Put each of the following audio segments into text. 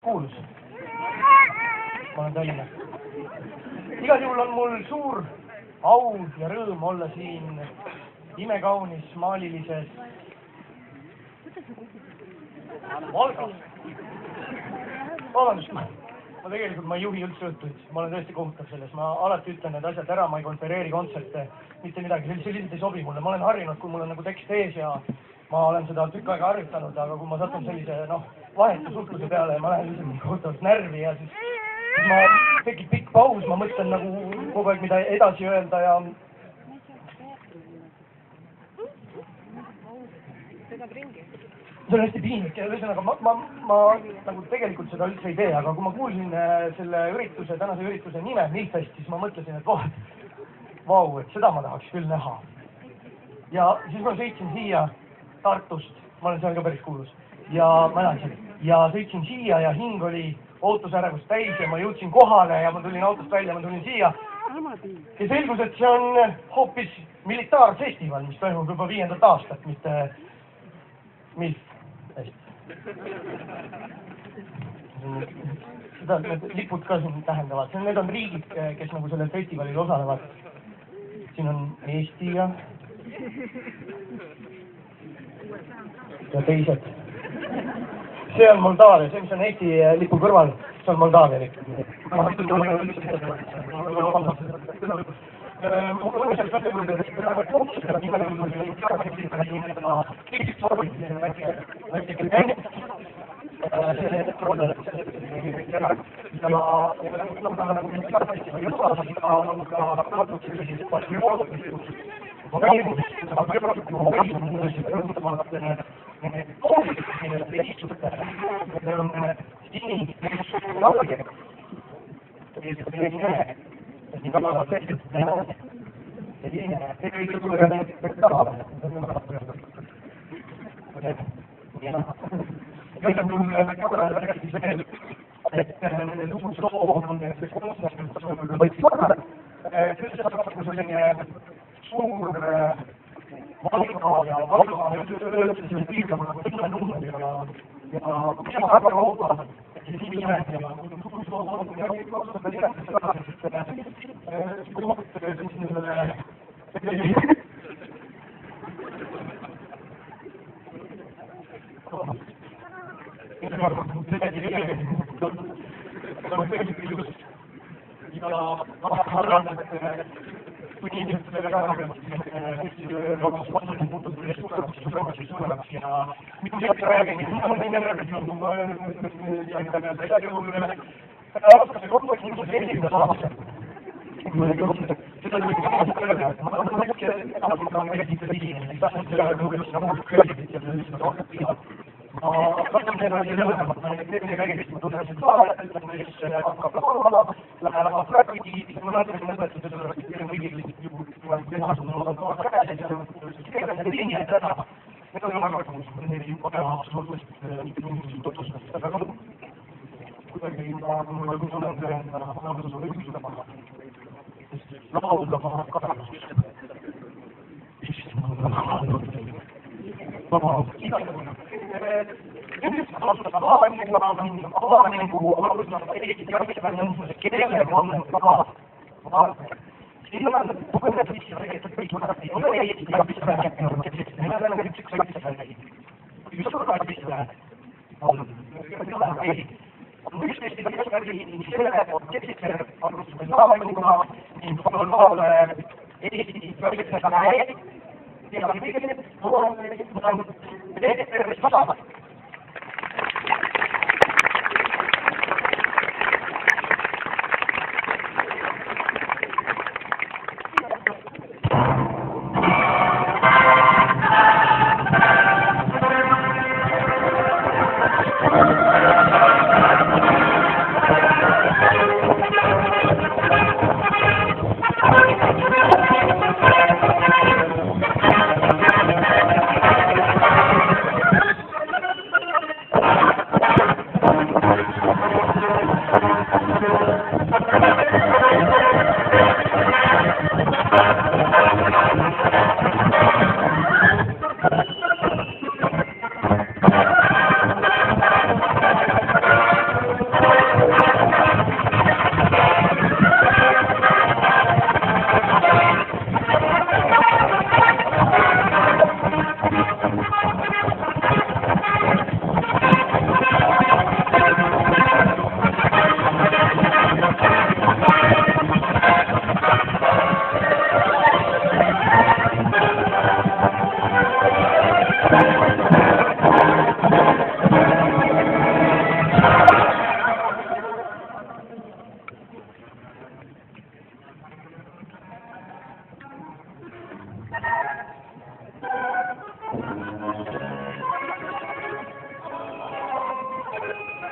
kuulus. Ma olen Tallinnas. Igal juhul on mul suur au ja rõõm olla siin imekaunis maalilises Valgas. Vabandust, ma ei juhi üldse õhtuid, ma olen tõesti kohutav selles, ma alati ütlen need asjad ära, ma ei konfereeri kontserte, mitte midagi, sellised ei sobi mulle, ma olen harjunud, kui mul on nagu tekst ees ja ma olen seda tükk aega harjutanud, aga kui ma satun sellise, vahetu suhtluse peale ja ma lähen lihtsalt kohutavalt närvi ja siis ma tekib pikk paus, ma mõtlen nagu kogu aeg, mida edasi öelda ja see on hästi piinlik ja ühesõnaga ma nagu tegelikult seda üldse ei tee, aga kui ma kuulsin selle tänase ürituse nime Milfest, siis ma mõtlesin, et vau, et seda ma tahaks küll näha. Ja siis ma sõitsin siia Tartust, ma olen seal ka päris kuulus, ja ma elan siin, ja sõitsin siia ja hing oli ootusärevust täis ja ma jõudsin kohale ja ma tulin autost välja, ma tulin siia. Ja selgus, et see on hoopis militaarfestival, mis toimub juba 5. aastat, mitte Milf. Seda need lipud ka siin tähendavad. Need on riigid, kes nagu sellel festivalil osalevad. Siin on Eesti ja teised. See on Moldaavia, see mis on Eesti lipu kõrval, see on Moldaavia lipp.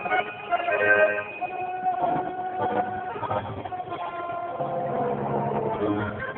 Thank you.